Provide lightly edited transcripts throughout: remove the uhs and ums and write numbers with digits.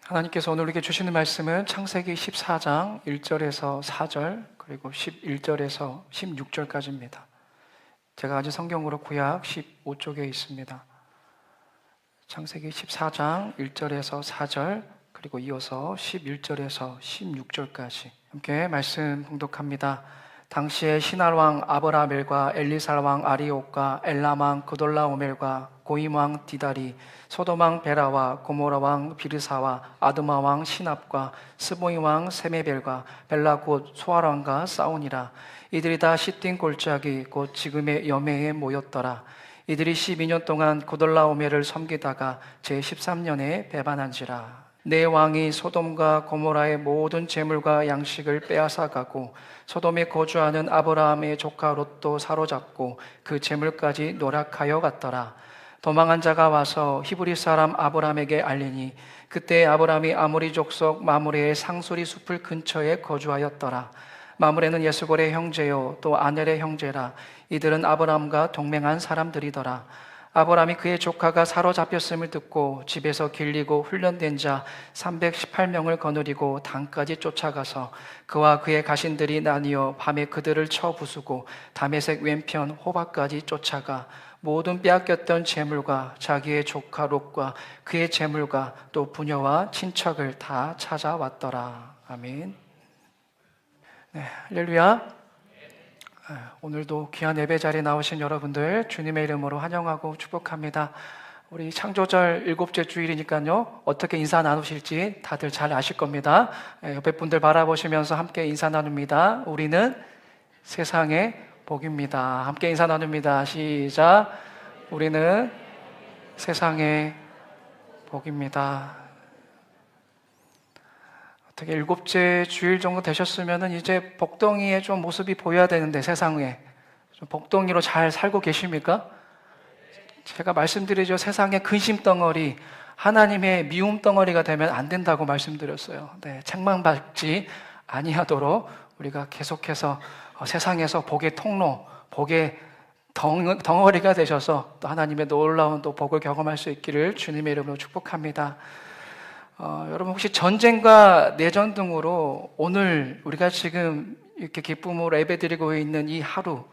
하나님께서 오늘 우리에게 주시는 말씀은 창세기 14장 1절에서 4절 그리고 11절에서 16절까지입니다. 제가 가진 성경으로 구약 15쪽에 있습니다. 창세기 14장 1절에서 4절 그리고 이어서 11절에서 16절까지 함께 말씀 봉독합니다. 당시에 시날왕 아브라멜과 엘리살왕 아리옥과 엘람왕 그돌라오멜과 고임왕 디다리, 소돔왕 베라와 고모라왕 비르사와 아드마왕 시납과 스보임왕 세메벨과 벨라 곧 소알왕과 싸우니라. 이들이 다 시딘 골짜기 곧 지금의 여매에 모였더라. 이들이 12년 동안 고돌라오멜을 섬기다가 제13년에 배반한지라. 내 왕이 소돔과 고모라의 모든 재물과 양식을 빼앗아 가고 소돔에 거주하는 아브라함의 조카 롯도 사로잡고 그 재물까지 노략하여 갔더라. 도망한 자가 와서 히브리 사람 아브라함에게 알리니 그때 아브라함이 아모리 족속 마므레의 상수리 숲을 근처에 거주하였더라. 마므레는 예수골의 형제요 또 아넬의 형제라. 이들은 아브라함과 동맹한 사람들이더라. 아브라함이 그의 조카가 사로잡혔음을 듣고 집에서 길리고 훈련된 자 318명을 거느리고 단까지 쫓아가서 그와 그의 가신들이 나뉘어 밤에 그들을 쳐 부수고 다메섹 왼편 호박까지 쫓아가 모든 빼앗겼던 재물과 자기의 조카 롯과 그의 재물과 또 부녀와 친척을 다 찾아왔더라. 아멘. 네, 할렐루야. 오늘도 귀한 예배 자리에 나오신 여러분들 주님의 이름으로 환영하고 축복합니다. 우리 창조절 7째 주일이니까요, 어떻게 인사 나누실지 다들 잘 아실 겁니다. 옆에 분들 바라보시면서 함께 인사 나눕니다. 우리는 세상의 복입니다. 함께 인사 나눕니다. 시작. 우리는 세상의 복입니다. 어떻게 7째 주일 정도 되셨으면 이제 복덩이의 좀 모습이 보여야 되는데, 세상에 좀 복덩이로 잘 살고 계십니까? 제가 말씀드리죠. 세상의 근심 덩어리, 하나님의 미움 덩어리가 되면 안 된다고 말씀드렸어요. 네, 책망받지 아니하도록 우리가 계속해서 세상에서 복의 통로, 복의 덩어리가 되셔서 또 하나님의 놀라운 또 복을 경험할 수 있기를 주님의 이름으로 축복합니다. 여러분 혹시 전쟁과 내전 등으로 오늘 우리가 지금 이렇게 기쁨으로 예배드리고 있는 이 하루,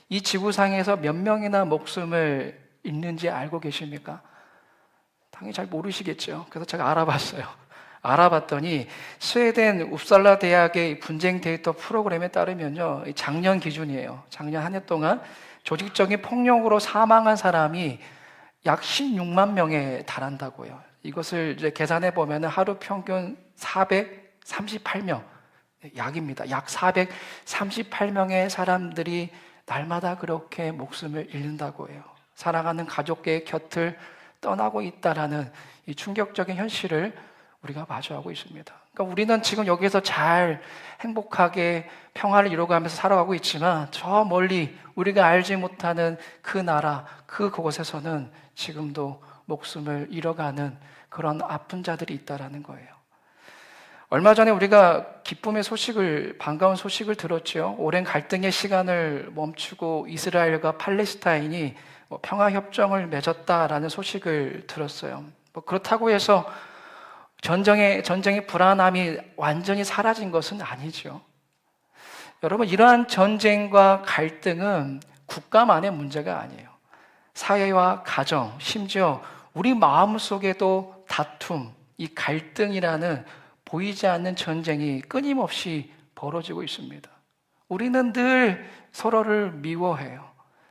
이 지구상에서 몇 명이나 목숨을 잃는지 알고 계십니까? 당연히 잘 모르시겠죠. 그래서 제가 알아봤더니 스웨덴 웁살라 대학의 분쟁 데이터 프로그램에 따르면요, 작년 기준이에요. 작년 한 해 동안 조직적인 폭력으로 사망한 사람이 약 16만 명에 달한다고요. 이것을 이제 계산해 보면 하루 평균 438명, 약입니다. 약 438명의 사람들이 날마다 그렇게 목숨을 잃는다고 해요. 사랑하는 가족의 곁을 떠나고 있다라는 이 충격적인 현실을 우리가 마주하고 있습니다. 그러니까 우리는 지금 여기에서 잘 행복하게 평화를 이루어가면서 살아가고 있지만 저 멀리 우리가 알지 못하는 그 나라, 그곳에서는 지금도 목숨을 잃어가는 그런 아픈 자들이 있다라는 거예요. 얼마 전에 우리가 기쁨의 소식을, 반가운 소식을 들었죠. 오랜 갈등의 시간을 멈추고 이스라엘과 팔레스타인이 평화협정을 맺었다라는 소식을 들었어요. 그렇다고 해서 전쟁의 불안함이 완전히 사라진 것은 아니죠. 여러분, 이러한 전쟁과 갈등은 국가만의 문제가 아니에요. 사회와 가정, 심지어 우리 마음속에도 다툼, 이 갈등이라는 보이지 않는 전쟁이 끊임없이 벌어지고 있습니다. 우리는 늘 서로를 미워해요.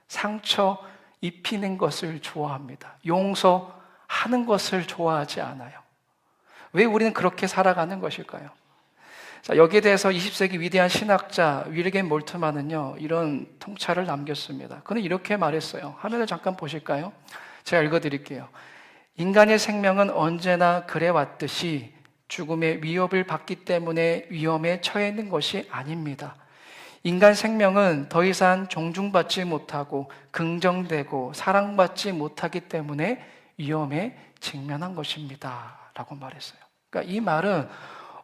상처 입히는 것을 좋아합니다. 용서하는 것을 좋아하지 않아요. 왜 우리는 그렇게 살아가는 것일까요? 자, 여기에 대해서 20세기 위대한 신학자 윌겐 몰트만은요, 이런 통찰을 남겼습니다. 그는 이렇게 말했어요. 화면을 잠깐 보실까요? 제가 읽어드릴게요. 인간의 생명은 언제나 그래왔듯이 죽음의 위협을 받기 때문에 위험에 처해 있는 것이 아닙니다. 인간 생명은 더 이상 존중받지 못하고 긍정되고 사랑받지 못하기 때문에 위험에 직면한 것입니다. 라고 말했어요. 그러니까 이 말은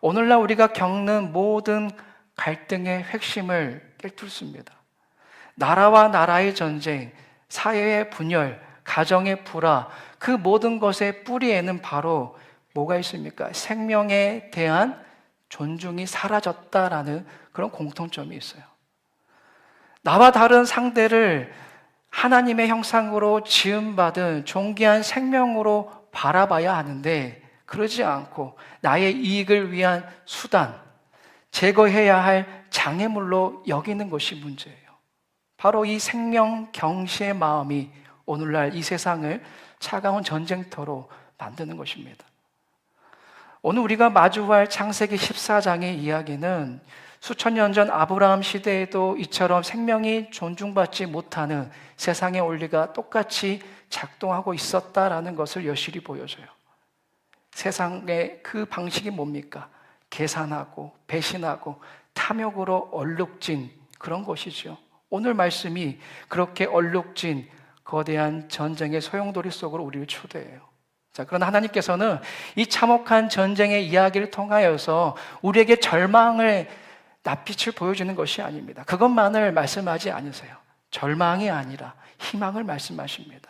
오늘날 우리가 겪는 모든 갈등의 핵심을 꿰뚫습니다. 나라와 나라의 전쟁, 사회의 분열, 가정의 불화, 그 모든 것의 뿌리에는 바로 뭐가 있습니까? 생명에 대한 존중이 사라졌다라는 그런 공통점이 있어요. 나와 다른 상대를 하나님의 형상으로 지음받은 존귀한 생명으로 바라봐야 하는데, 그러지 않고 나의 이익을 위한 수단, 제거해야 할 장애물로 여기는 것이 문제예요. 바로 이 생명 경시의 마음이 오늘날 이 세상을 차가운 전쟁터로 만드는 것입니다. 오늘 우리가 마주할 창세기 14장의 이야기는 수천 년 전 아브라함 시대에도 이처럼 생명이 존중받지 못하는 세상의 원리가 똑같이 작동하고 있었다라는 것을 여실히 보여줘요. 세상의 그 방식이 뭡니까? 계산하고 배신하고 탐욕으로 얼룩진 그런 것이죠. 오늘 말씀이 그렇게 얼룩진 거대한 전쟁의 소용돌이 속으로 우리를 초대해요. 자, 그러나 하나님께서는 이 참혹한 전쟁의 이야기를 통하여서 우리에게 절망의 낯빛을 보여주는 것이 아닙니다. 그것만을 말씀하지 않으세요. 절망이 아니라 희망을 말씀하십니다.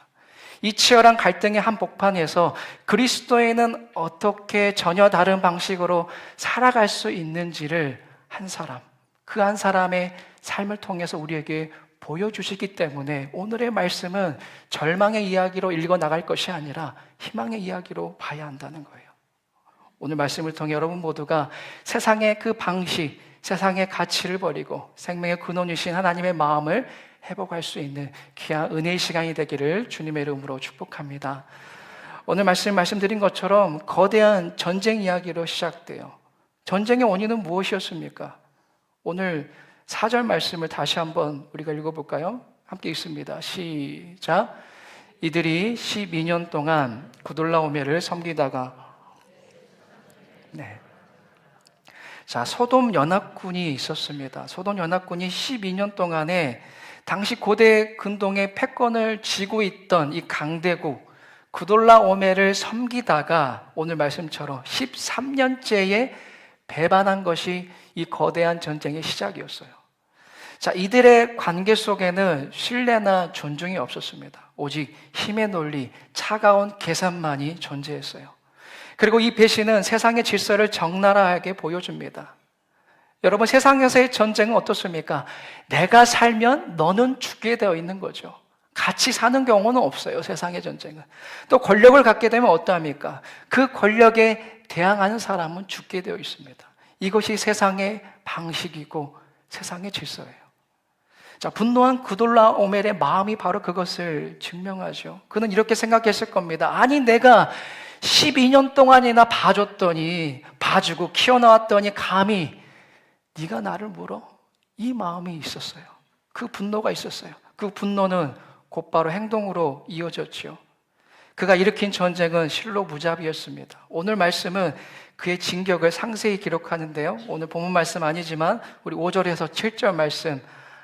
이 치열한 갈등의 한복판에서 그리스도인은 어떻게 전혀 다른 방식으로 살아갈 수 있는지를 한 사람, 그 한 사람의 삶을 통해서 우리에게 보여주시기 때문에 오늘의 말씀은 절망의 이야기로 읽어나갈 것이 아니라 희망의 이야기로 봐야 한다는 거예요. 오늘 말씀을 통해 여러분 모두가 세상의 그 방식, 세상의 가치를 버리고 생명의 근원이신 하나님의 마음을 회복할 수 있는 귀한 은혜의 시간이 되기를 주님의 이름으로 축복합니다. 오늘 말씀드린 것처럼 거대한 전쟁 이야기로 시작돼요. 전쟁의 원인은 무엇이었습니까? 오늘 4절 말씀을 다시 한번 우리가 읽어볼까요? 함께 읽습니다. 시작. 이들이 12년 동안 구돌라오멜을 섬기다가, 네. 자, 소돔 연합군이 있었습니다. 소돔 연합군이 12년 동안에 당시 고대 근동의 패권을 쥐고 있던 이 강대국 구돌라오멜을 섬기다가 오늘 말씀처럼 13년째에 배반한 것이 이 거대한 전쟁의 시작이었어요. 자, 이들의 관계 속에는 신뢰나 존중이 없었습니다. 오직 힘의 논리, 차가운 계산만이 존재했어요. 그리고 이 배신은 세상의 질서를 적나라하게 보여줍니다. 여러분, 세상에서의 전쟁은 어떻습니까? 내가 살면 너는 죽게 되어 있는 거죠. 같이 사는 경우는 없어요, 세상의 전쟁은. 또 권력을 갖게 되면 어떠합니까? 그 권력에 대항하는 사람은 죽게 되어 있습니다. 이것이 세상의 방식이고 세상의 질서예요. 자, 분노한 구돌라오멜의 마음이 바로 그것을 증명하죠. 그는 이렇게 생각했을 겁니다. 아니, 내가 12년 동안이나 봐주고 키워나왔더니 감히 네가 나를 물어? 이 마음이 있었어요. 그 분노가 있었어요. 그 분노는 곧바로 행동으로 이어졌죠. 그가 일으킨 전쟁은 실로 무자비였습니다. 오늘 말씀은 그의 진격을 상세히 기록하는데요. 오늘 본문 말씀 아니지만 우리 5절에서 7절 말씀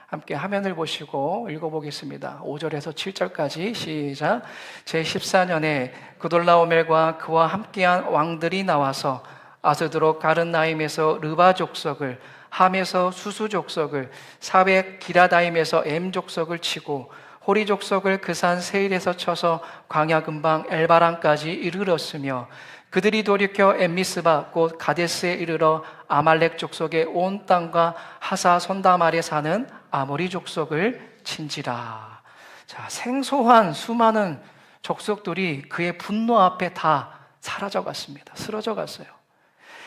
함께 화면을 보시고 읽어보겠습니다. 5절에서 7절까지 시작. 제14년에 구돌라오멜과 그와 함께한 왕들이 나와서 아스드로 가른나임에서 르바 족속을, 함에서 수수 족속을, 사백 기라다임에서 엠 족속을 치고 호리 족속을 그 산 세일에서 쳐서 광야 근방 엘바란까지 이르렀으며 그들이 돌이켜 엠미스바 곧 가데스에 이르러 아말렉 족속의 온 땅과 하사 손담 아래 사는 아모리 족속을 친지라. 자, 생소한 수많은 족속들이 그의 분노 앞에 다 사라져갔습니다. 쓰러져갔어요.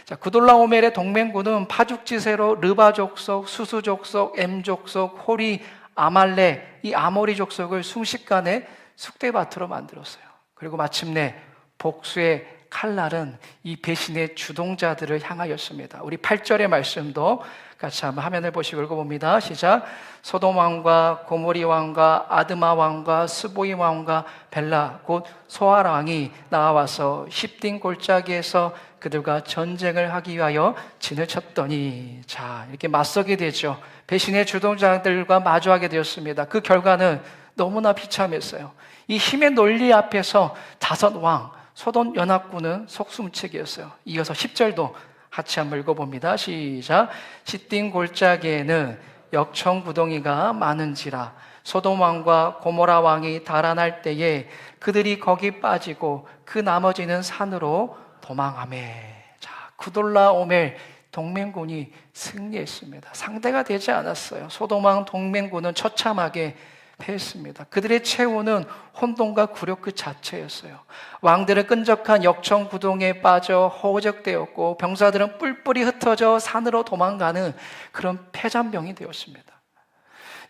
자, 구돌라오멜의 동맹군은 파죽지세로 르바 족속, 수수 족속, 엠 족속, 호리, 아말렉, 이 아모리 족속을 순식간에 쑥대밭으로 만들었어요. 그리고 마침내 복수의 칼날은 이 배신의 주동자들을 향하였습니다. 우리 8절의 말씀도 같이 한번 화면을 보시고 읽어봅니다. 시작. 소돔 왕과 고모리 왕과 아드마 왕과 스보이 왕과 벨라 곧 소알 왕이 나와서 십딘 골짜기에서 그들과 전쟁을 하기 위하여 진을 쳤더니, 자, 이렇게 맞서게 되죠. 배신의 주동자들과 마주하게 되었습니다. 그 결과는 너무나 비참했어요. 이 힘의 논리 앞에서 다섯 왕 소돔 연합군은 속수무책이었어요. 이어서 10절도 같이 한번 읽어봅니다. 시작. 십딘 골짜기에는 역청구덩이가 많은지라 소돔 왕과 고모라 왕이 달아날 때에 그들이 거기 빠지고 그 나머지는 산으로 도망하매. 자, 그돌라오멜 동맹군이 승리했습니다. 상대가 되지 않았어요. 소돔왕 동맹군은 처참하게 패했습니다. 그들의 최후는 혼돈과 굴욕 그 자체였어요. 왕들은 끈적한 역청구동에 빠져 허우적되었고 병사들은 뿔뿔이 흩어져 산으로 도망가는 그런 패잔병이 되었습니다.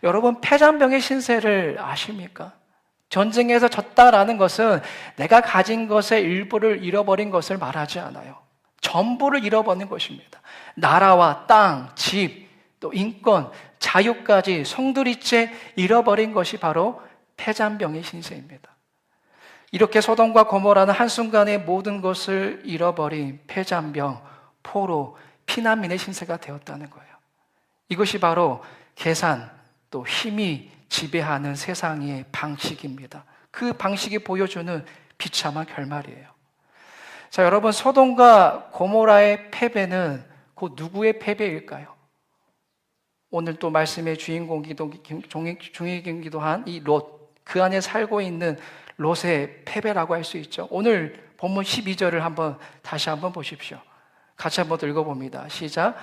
여러분, 패잔병의 신세를 아십니까? 전쟁에서 졌다라는 것은 내가 가진 것의 일부를 잃어버린 것을 말하지 않아요. 전부를 잃어버린 것입니다. 나라와 땅, 집, 또 인권, 자유까지 송두리째 잃어버린 것이 바로 패잔병의 신세입니다. 이렇게 소돔과 고모라는 한순간에 모든 것을 잃어버린 패잔병, 포로, 피난민의 신세가 되었다는 거예요. 이것이 바로 계산, 또 힘이 지배하는 세상의 방식입니다. 그 방식이 보여주는 비참한 결말이에요. 자, 여러분, 소돔과 고모라의 패배는 곧 누구의 패배일까요? 오늘 또 말씀의 주인공이기도 한 이 롯, 그 안에 살고 있는 롯의 패배라고 할 수 있죠. 오늘 본문 12절을 다시 한번 보십시오. 같이 한번 읽어봅니다. 시작.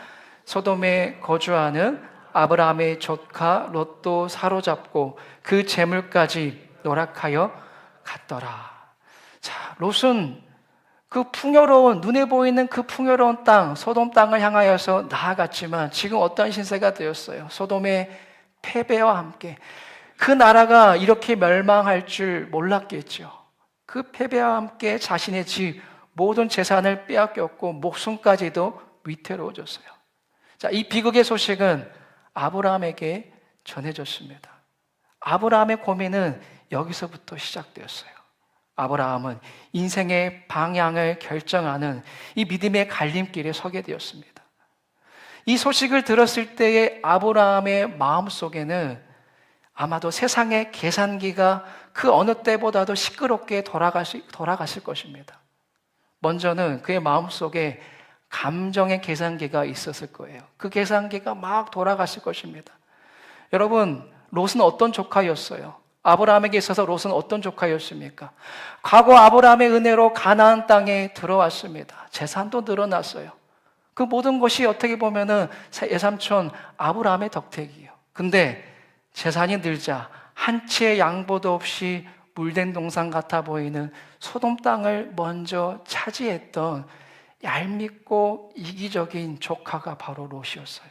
소돔에 거주하는 아브라함의 조카 롯도 사로잡고 그 재물까지 노락하여 갔더라. 자, 롯은 그 풍요로운, 눈에 보이는 그 풍요로운 땅, 소돔 땅을 향하여서 나아갔지만 지금 어떠한 신세가 되었어요? 소돔의 패배와 함께 그 나라가 이렇게 멸망할 줄 몰랐겠죠. 그 패배와 함께 자신의 집, 모든 재산을 빼앗겼고 목숨까지도 위태로워졌어요. 자, 이 비극의 소식은 아브라함에게 전해졌습니다. 아브라함의 고민은 여기서부터 시작되었어요. 아브라함은 인생의 방향을 결정하는 이 믿음의 갈림길에 서게 되었습니다. 이 소식을 들었을 때의 아브라함의 마음속에는 아마도 세상의 계산기가 그 어느 때보다도 시끄럽게 돌아갔을 것입니다. 먼저는 그의 마음속에 감정의 계산기가 있었을 거예요. 그 계산기가 막 돌아갔을 것입니다. 여러분, 롯은 어떤 조카였어요? 아브라함에게 있어서 롯은 어떤 조카였습니까? 과거 아브라함의 은혜로 가나안 땅에 들어왔습니다. 재산도 늘어났어요. 그 모든 것이 어떻게 보면은 외삼촌 아브라함의 덕택이에요. 근데 재산이 늘자 한 채의 양보도 없이 물된 동산 같아 보이는 소돔 땅을 먼저 차지했던 얄밉고 이기적인 조카가 바로 롯이었어요.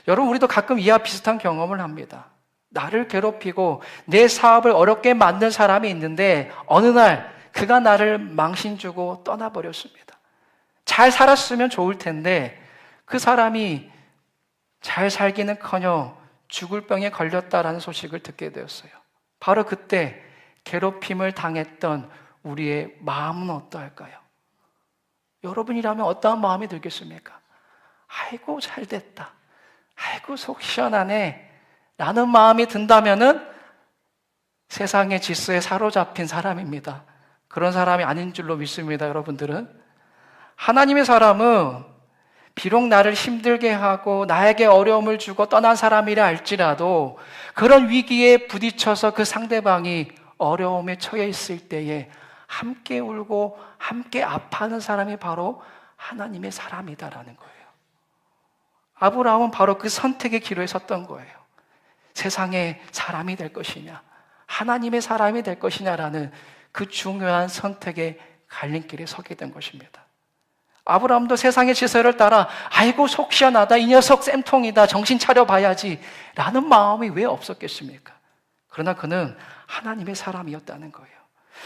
여러분, 우리도 가끔 이와 비슷한 경험을 합니다. 나를 괴롭히고 내 사업을 어렵게 만든 사람이 있는데 어느 날 그가 나를 망신 주고 떠나버렸습니다. 잘 살았으면 좋을 텐데 그 사람이 잘 살기는커녕 죽을 병에 걸렸다라는 소식을 듣게 되었어요. 바로 그때 괴롭힘을 당했던 우리의 마음은 어떠할까요? 여러분이라면 어떠한 마음이 들겠습니까? 아이고 잘됐다, 아이고 속 시원하네 라는 마음이 든다면은 세상의 질서에 사로잡힌 사람입니다. 그런 사람이 아닌 줄로 믿습니다. 여러분들은 하나님의 사람은 비록 나를 힘들게 하고 나에게 어려움을 주고 떠난 사람이라 할지라도 그런 위기에 부딪혀서 그 상대방이 어려움에 처해 있을 때에 함께 울고 함께 아파하는 사람이 바로 하나님의 사람이다라는 거예요. 아브라함은 바로 그 선택의 기로에 섰던 거예요. 세상의 사람이 될 것이냐, 하나님의 사람이 될 것이냐라는 그 중요한 선택의 갈림길에 서게 된 것입니다. 아브라함도 세상의 질서를 따라 아이고 속 시원하다, 이 녀석 쌤통이다, 정신 차려봐야지 라는 마음이 왜 없었겠습니까? 그러나 그는 하나님의 사람이었다는 거예요.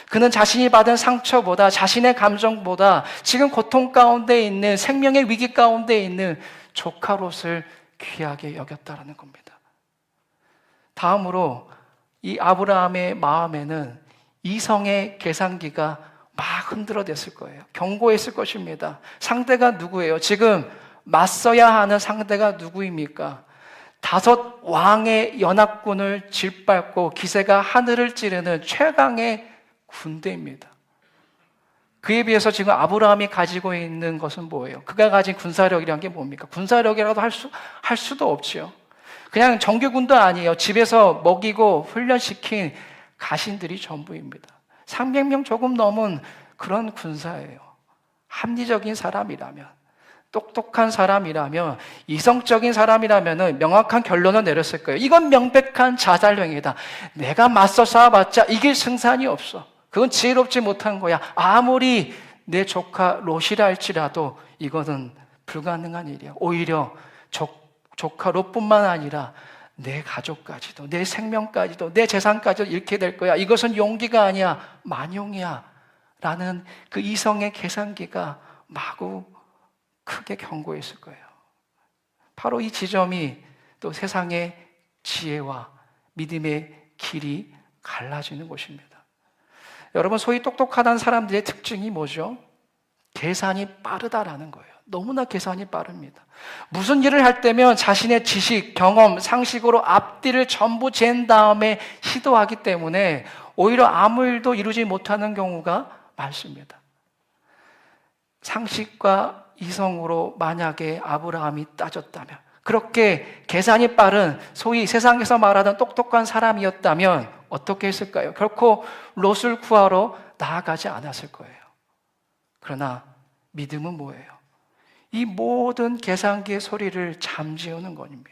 그는 자신이 받은 상처보다, 자신의 감정보다 지금 고통 가운데 있는, 생명의 위기 가운데 있는 조카 롯을 귀하게 여겼다는 겁니다. 다음으로 이 아브라함의 마음에는 이성의 계산기가 막 흔들어댔을 거예요. 경고했을 것입니다. 상대가 누구예요? 지금 맞서야 하는 상대가 누구입니까? 5 왕의 연합군을 짓밟고 기세가 하늘을 찌르는 최강의 군대입니다. 그에 비해서 지금 아브라함이 가지고 있는 것은 뭐예요? 그가 가진 군사력이란 게 뭡니까? 군사력이라도 할 수도 없지요. 그냥 정규군도 아니에요. 집에서 먹이고 훈련시킨 가신들이 전부입니다. 300명 조금 넘은 그런 군사예요. 합리적인 사람이라면, 똑똑한 사람이라면, 이성적인 사람이라면 명확한 결론을 내렸을 거예요. 이건 명백한 자살행위다. 내가 맞서 싸워봤자 이길 승산이 없어. 그건 지혜롭지 못한 거야. 아무리 내 조카 롯이라 할지라도 이거는 불가능한 일이야. 오히려 조카 롯뿐만 아니라 내 가족까지도, 내 생명까지도, 내 재산까지도 잃게 될 거야. 이것은 용기가 아니야, 만용이야 라는 그 이성의 계산기가 마구 크게 경고했을 거예요. 바로 이 지점이 또 세상의 지혜와 믿음의 길이 갈라지는 곳입니다. 여러분, 소위 똑똑하다는 사람들의 특징이 뭐죠? 계산이 빠르다라는 거예요. 너무나 계산이 빠릅니다. 무슨 일을 할 때면 자신의 지식, 경험, 상식으로 앞뒤를 전부 잰 다음에 시도하기 때문에 오히려 아무 일도 이루지 못하는 경우가 많습니다. 상식과 이성으로 만약에 아브라함이 따졌다면, 그렇게 계산이 빠른 소위 세상에서 말하던 똑똑한 사람이었다면 어떻게 했을까요? 결코 롯을 구하러 나아가지 않았을 거예요. 그러나 믿음은 뭐예요? 이 모든 계산기의 소리를 잠재우는 것입니다.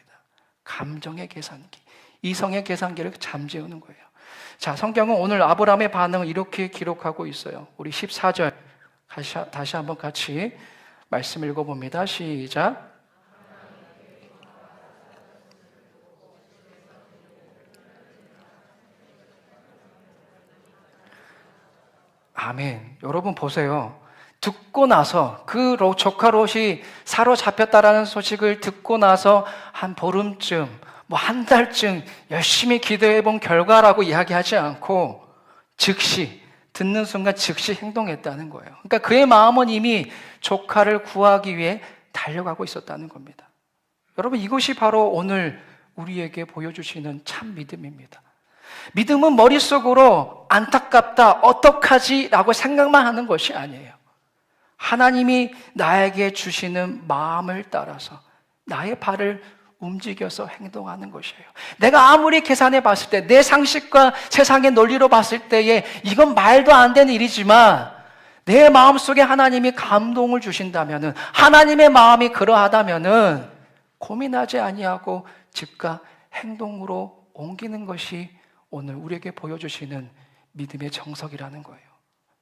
감정의 계산기, 이성의 계산기를 잠재우는 거예요. 자, 성경은 오늘 아브라함의 반응을 이렇게 기록하고 있어요. 우리 14절 다시 한번 같이 말씀 읽어봅니다. 시작. 아멘. 여러분 보세요. 듣고 나서 그 조카 롯이 사로잡혔다라는 소식을 듣고 나서 한 보름쯤, 한 달쯤 열심히 기도해 본 결과라고 이야기하지 않고 즉시 듣는 순간 즉시 행동했다는 거예요. 그러니까 그의 마음은 이미 조카를 구하기 위해 달려가고 있었다는 겁니다. 여러분, 이것이 바로 오늘 우리에게 보여주시는 참 믿음입니다. 믿음은 머릿속으로 안타깝다, 어떡하지? 라고 생각만 하는 것이 아니에요. 하나님이 나에게 주시는 마음을 따라서 나의 발을 움직여서 행동하는 것이에요. 내가 아무리 계산해 봤을 때, 내 상식과 세상의 논리로 봤을 때에 이건 말도 안 되는 일이지만 내 마음속에 하나님이 감동을 주신다면은, 하나님의 마음이 그러하다면은 고민하지 아니하고 즉각 행동으로 옮기는 것이 오늘 우리에게 보여주시는 믿음의 정석이라는 거예요.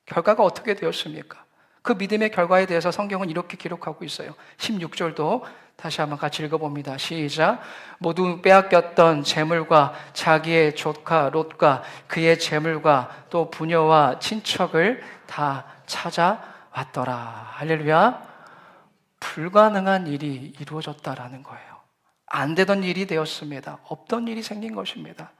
결과가 어떻게 되었습니까? 그 믿음의 결과에 대해서 성경은 이렇게 기록하고 있어요. 16절도 다시 한번 같이 읽어봅니다. 시작. 모두 빼앗겼던 재물과 자기의 조카 롯과 그의 재물과 또 부녀와 친척을 다 찾아왔더라. 할렐루야. 불가능한 일이 이루어졌다라는 거예요. 안 되던 일이 되었습니다. 없던 일이 생긴 것입니다.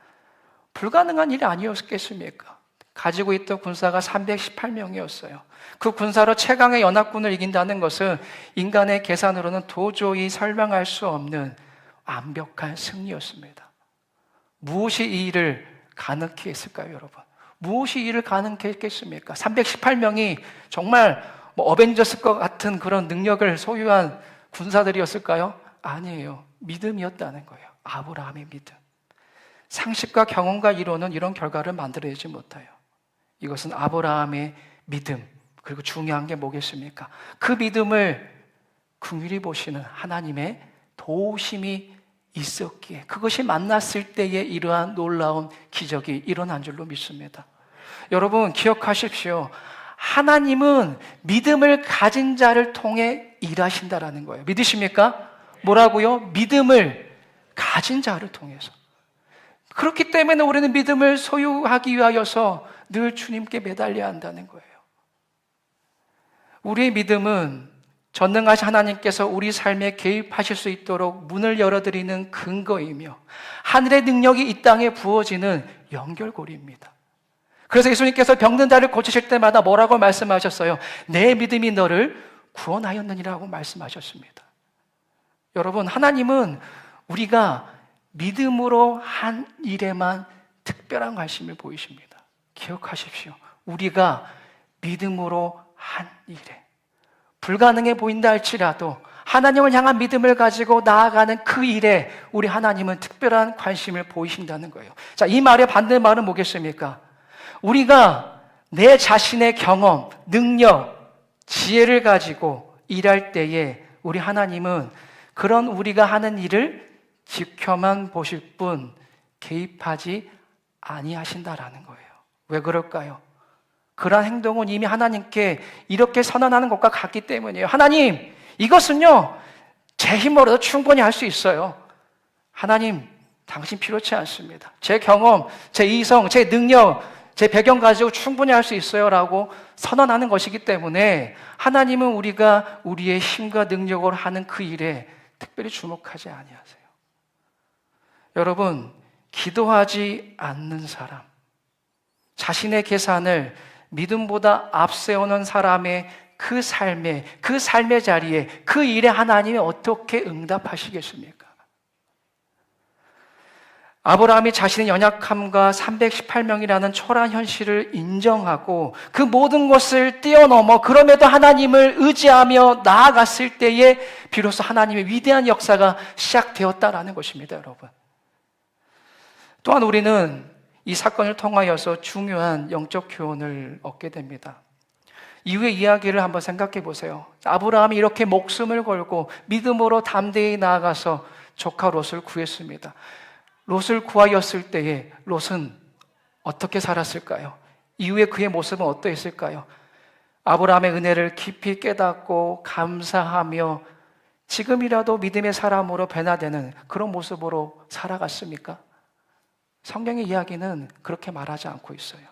불가능한 일이 아니었겠습니까? 가지고 있던 군사가 318명이었어요. 그 군사로 최강의 연합군을 이긴다는 것은 인간의 계산으로는 도저히 설명할 수 없는 완벽한 승리였습니다. 무엇이 이 일을 가능케 했을까요, 여러분? 무엇이 이 일을 가능케 했겠습니까? 318명이 정말 어벤져스과 같은 그런 능력을 소유한 군사들이었을까요? 아니에요. 믿음이었다는 거예요. 아브라함의 믿음. 상식과 경험과 이론은 이런 결과를 만들어내지 못해요. 이것은 아브라함의 믿음, 그리고 중요한 게 뭐겠습니까? 그 믿음을 긍휼히 보시는 하나님의 도우심이 있었기에, 그것이 만났을 때에 이러한 놀라운 기적이 일어난 줄로 믿습니다. 여러분 기억하십시오. 하나님은 믿음을 가진 자를 통해 일하신다라는 거예요. 믿으십니까? 뭐라고요? 믿음을 가진 자를 통해서. 그렇기 때문에 우리는 믿음을 소유하기 위하여서 늘 주님께 매달려야 한다는 거예요. 우리의 믿음은 전능하신 하나님께서 우리 삶에 개입하실 수 있도록 문을 열어드리는 근거이며 하늘의 능력이 이 땅에 부어지는 연결고리입니다. 그래서 예수님께서 병든 자를 고치실 때마다 뭐라고 말씀하셨어요? 내 믿음이 너를 구원하였느니라고 말씀하셨습니다. 여러분, 하나님은 우리가 믿음으로 한 일에만 특별한 관심을 보이십니다. 기억하십시오. 우리가 믿음으로 한 일에, 불가능해 보인다 할지라도 하나님을 향한 믿음을 가지고 나아가는 그 일에 우리 하나님은 특별한 관심을 보이신다는 거예요. 자, 이 말의 반대말은 뭐겠습니까? 우리가 내 자신의 경험, 능력, 지혜를 가지고 일할 때에 우리 하나님은 그런 우리가 하는 일을 지켜만 보실 뿐 개입하지 아니하신다라는 거예요. 왜 그럴까요? 그러한 행동은 이미 하나님께 이렇게 선언하는 것과 같기 때문이에요. 하나님, 이것은요 제 힘으로도 충분히 할 수 있어요. 하나님, 당신 필요치 않습니다. 제 경험, 제 이성, 제 능력, 제 배경 가지고 충분히 할 수 있어요 라고 선언하는 것이기 때문에 하나님은 우리가 우리의 힘과 능력으로 하는 그 일에 특별히 주목하지 아니하세요. 여러분, 기도하지 않는 사람, 자신의 계산을 믿음보다 앞세우는 사람의 그 삶의 자리에, 그 일에 하나님이 어떻게 응답하시겠습니까? 아브라함이 자신의 연약함과 318명이라는 초라한 현실을 인정하고 그 모든 것을 뛰어넘어 그럼에도 하나님을 의지하며 나아갔을 때에 비로소 하나님의 위대한 역사가 시작되었다라는 것입니다, 여러분. 또한 우리는 이 사건을 통하여서 중요한 영적 교훈을 얻게 됩니다. 이후의 이야기를 한번 생각해 보세요. 아브라함이 이렇게 목숨을 걸고 믿음으로 담대히 나아가서 조카 롯을 구했습니다. 롯을 구하였을 때에 롯은 어떻게 살았을까요? 이후에 그의 모습은 어떠했을까요? 아브라함의 은혜를 깊이 깨닫고 감사하며 지금이라도 믿음의 사람으로 변화되는 그런 모습으로 살아갔습니까? 성경의 이야기는 그렇게 말하지 않고 있어요.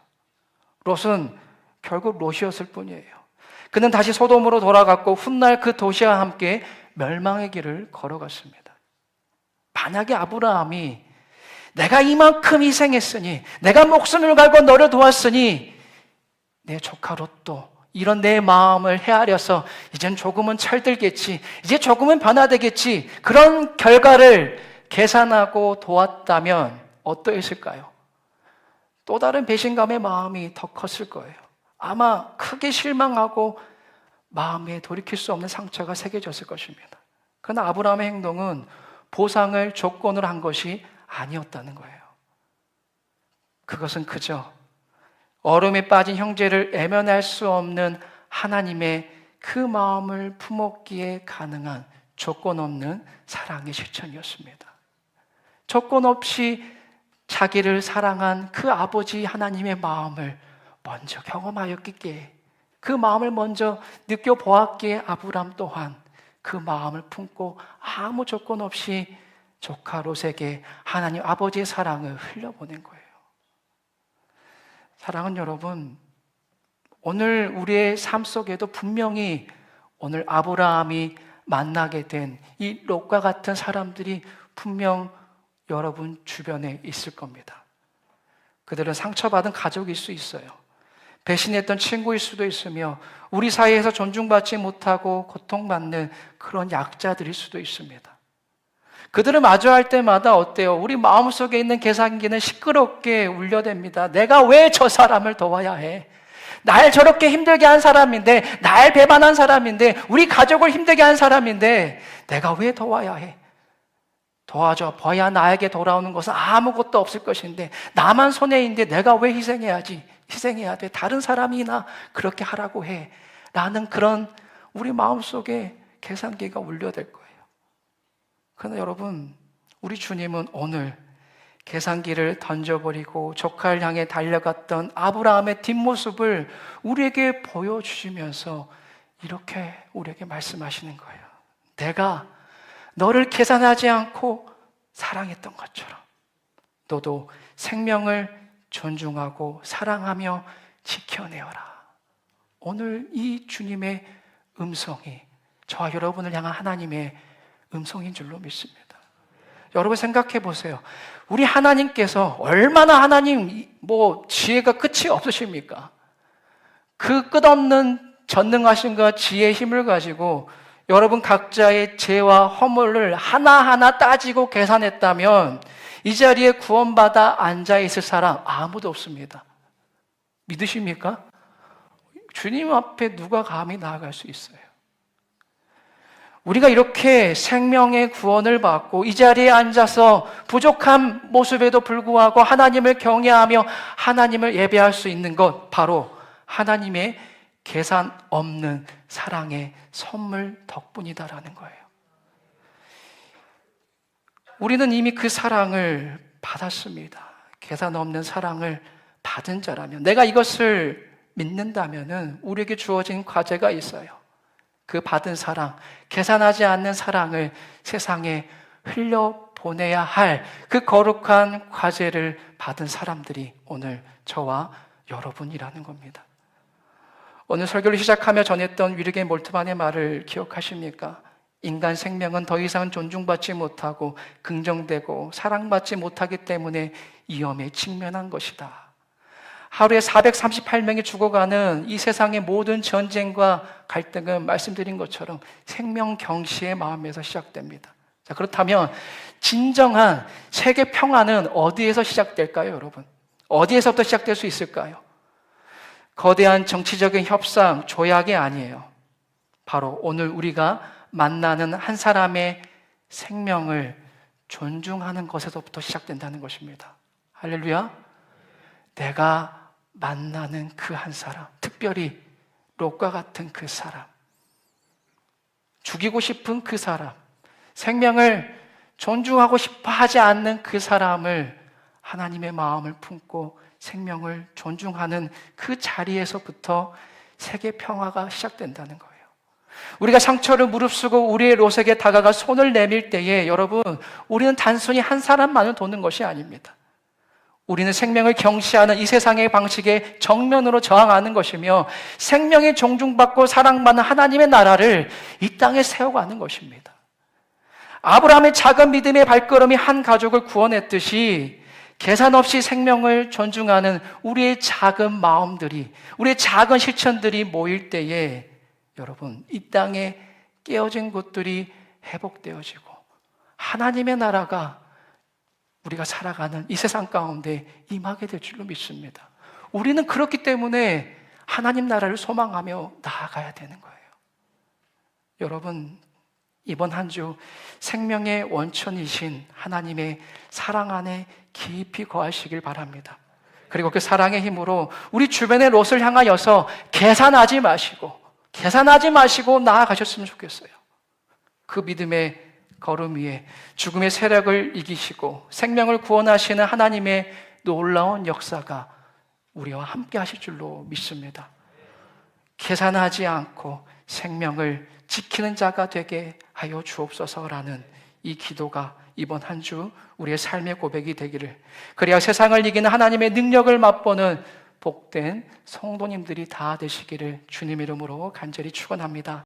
롯은 결국 롯이었을 뿐이에요. 그는 다시 소돔으로 돌아갔고 훗날 그 도시와 함께 멸망의 길을 걸어갔습니다. 만약에 아브라함이 내가 이만큼 희생했으니, 내가 목숨을 걸고 너를 도왔으니 내 조카 롯도 이런 내 마음을 헤아려서 이젠 조금은 철들겠지, 이제 조금은 변화되겠지, 그런 결과를 계산하고 도왔다면 어떠했을까요? 또 다른 배신감의 마음이 더 컸을 거예요. 아마 크게 실망하고 마음에 돌이킬 수 없는 상처가 새겨졌을 것입니다. 그러나 아브라함의 행동은 보상을 조건으로 한 것이 아니었다는 거예요. 그것은 그저 얼음에 빠진 형제를 애면할 수 없는 하나님의 그 마음을 품었기에 가능한 조건 없는 사랑의 실천이었습니다. 조건 없이 자기를 사랑한 그 아버지 하나님의 마음을 먼저 경험하였기에, 그 마음을 먼저 느껴보았기에 아브람 또한 그 마음을 품고 아무 조건 없이 조카 롯에게 하나님 아버지의 사랑을 흘려보낸 거예요. 사랑은 여러분, 오늘 우리의 삶 속에도 분명히 오늘 아브라함이 만나게 된 이 롯과 같은 사람들이 분명 여러분 주변에 있을 겁니다. 그들은 상처받은 가족일 수 있어요. 배신했던 친구일 수도 있으며 우리 사이에서 존중받지 못하고 고통받는 그런 약자들일 수도 있습니다. 그들을 마주할 때마다 어때요? 우리 마음속에 있는 계산기는 시끄럽게 울려댑니다. 내가 왜 저 사람을 도와야 해? 날 저렇게 힘들게 한 사람인데, 날 배반한 사람인데, 우리 가족을 힘들게 한 사람인데 내가 왜 도와야 해? 도와줘 봐야 나에게 돌아오는 것은 아무것도 없을 것인데, 나만 손해인데 내가 왜 희생해야 돼? 다른 사람이나 그렇게 하라고 해 라는 그런 우리 마음속에 계산기가 울려댈 거예요. 그러나 여러분, 우리 주님은 오늘 계산기를 던져버리고 조카를 향해 달려갔던 아브라함의 뒷모습을 우리에게 보여주시면서 이렇게 우리에게 말씀하시는 거예요. 내가 너를 계산하지 않고 사랑했던 것처럼 너도 생명을 존중하고 사랑하며 지켜내어라. 오늘 이 주님의 음성이 저와 여러분을 향한 하나님의 음성인 줄로 믿습니다. 여러분 생각해 보세요. 우리 하나님께서 얼마나 하나님 지혜가 끝이 없으십니까? 그 끝없는 전능하심과 지혜의 힘을 가지고 여러분 각자의 죄와 허물을 하나하나 따지고 계산했다면 이 자리에 구원받아 앉아있을 사람 아무도 없습니다. 믿으십니까? 주님 앞에 누가 감히 나아갈 수 있어요? 우리가 이렇게 생명의 구원을 받고 이 자리에 앉아서 부족한 모습에도 불구하고 하나님을 경외하며 하나님을 예배할 수 있는 것, 바로 하나님의 계산 없는 사랑의 선물 덕분이다라는 거예요. 우리는 이미 그 사랑을 받았습니다. 계산 없는 사랑을 받은 자라면, 내가 이것을 믿는다면 우리에게 주어진 과제가 있어요. 그 받은 사랑, 계산하지 않는 사랑을 세상에 흘려보내야 할 그 거룩한 과제를 받은 사람들이 오늘 저와 여러분이라는 겁니다. 오늘 설교를 시작하며 전했던 위르게 몰트만의 말을 기억하십니까? 인간 생명은 더 이상 존중받지 못하고 긍정되고 사랑받지 못하기 때문에 위험에 직면한 것이다. 하루에 438명이 죽어가는 이 세상의 모든 전쟁과 갈등은 말씀드린 것처럼 생명 경시의 마음에서 시작됩니다. 자, 그렇다면 진정한 세계 평화는 어디에서 시작될까요, 여러분? 어디에서부터 시작될 수 있을까요? 거대한 정치적인 협상, 조약이 아니에요. 바로 오늘 우리가 만나는 한 사람의 생명을 존중하는 것에서부터 시작된다는 것입니다. 할렐루야. 내가 만나는 그 한 사람, 특별히 롯과 같은 그 사람, 죽이고 싶은 그 사람, 생명을 존중하고 싶어 하지 않는 그 사람을 하나님의 마음을 품고 생명을 존중하는 그 자리에서부터 세계 평화가 시작된다는 거예요. 우리가 상처를 무릅쓰고 우리의 롯에게 다가가 손을 내밀 때에 여러분, 우리는 단순히 한 사람만을 돕는 것이 아닙니다. 우리는 생명을 경시하는 이 세상의 방식에 정면으로 저항하는 것이며 생명이 존중받고 사랑받는 하나님의 나라를 이 땅에 세워가는 것입니다. 아브라함의 작은 믿음의 발걸음이 한 가족을 구원했듯이 계산 없이 생명을 존중하는 우리의 작은 마음들이, 우리의 작은 실천들이 모일 때에 여러분, 이 땅에 깨어진 곳들이 회복되어지고 하나님의 나라가 우리가 살아가는 이 세상 가운데 임하게 될 줄로 믿습니다. 우리는 그렇기 때문에 하나님 나라를 소망하며 나아가야 되는 거예요. 여러분, 이번 한 주 생명의 원천이신 하나님의 사랑 안에 깊이 거하시길 바랍니다. 그리고 그 사랑의 힘으로 우리 주변의 롯을 향하여서 계산하지 마시고 나아가셨으면 좋겠어요. 그 믿음의 걸음 위에 죽음의 세력을 이기시고 생명을 구원하시는 하나님의 놀라운 역사가 우리와 함께 하실 줄로 믿습니다. 계산하지 않고 생명을 지키는 자가 되게 하여 주옵소서라는 이 기도가 이번 한 주 우리의 삶의 고백이 되기를, 그래야 세상을 이기는 하나님의 능력을 맛보는 복된 성도님들이 다 되시기를 주님 이름으로 간절히 축원합니다.